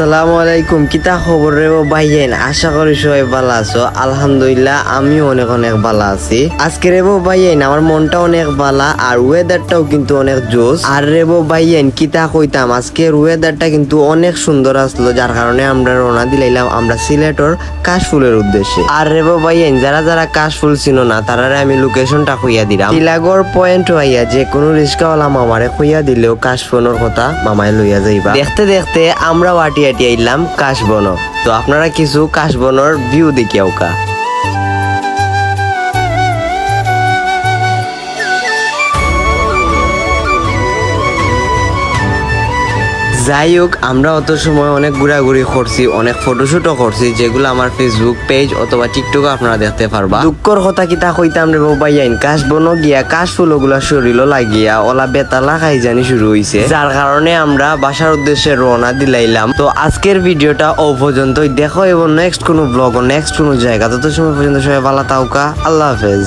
আসসালামু আলাইকুম, কিতা খবর রে ভাইয়েন? আশা করি সবাই ভালো আছো। আলহামদুলিল্লাহ আমিও অনেক অনেক ভালো আছি। আজকে রে ভাইয়েন আমার মনটা অনেক ভালো আর ওয়েদারটাও কিন্তু অনেক জোস। আর রে ভাইয়েন কিতা কইতাম, আজকের ওয়েদারটা কিন্তু অনেক সুন্দর আসলো, যার কারণে আমরা রওনা দিলাইলাম আমরা সিলেটর কাশফুলের উদ্দেশ্যে। আর রে ভাইয়েন যারা যারা কাশফুল চিনো না তারারে আমি লোকেশনটা কইয়া দিলাম। টিলাগড় পয়েন্ট হইয়া যে কোনো রিস্কাওয়ালা মামারে কইয়া দিলেও কাশফুলের কথা মামায় লইয়া যাইবা। দেখতে দেখতে আমরা আটি আইলাম কাশবন। তো আপনারা কিছু কাশবনের ভিউ দেখিয়াও কা। যাই হোক, আমরা অত সময় অনেক ঘোরাঘুরি করছি, অনেক ফটোশুটও করছি, যেগুলো আমার ফেসবুক পেজ অথবা টিকটকে আপনারা দেখতে পারবা। দুঃখর কথা কিতা কইতাম রে ভাইয়াইন, কাশবনও গিয়া কাশফুল ওগুলা শরীরও লাগিয়া ওলা বেতালা খাই জানি শুরু হইছে, যার কারণে আমরা বাসার উদ্দেশ্যে রওনা দিলাইলাম। তো আজকের ভিডিওটা ও পর্যন্তই, দেখো এবং নেক্সট কোনো ব্লগ ও নেক্সট কোনো জায়গা। তত সময় পর্যন্ত সবাই ভালো থাকুকা। আল্লাহ হাফেজ।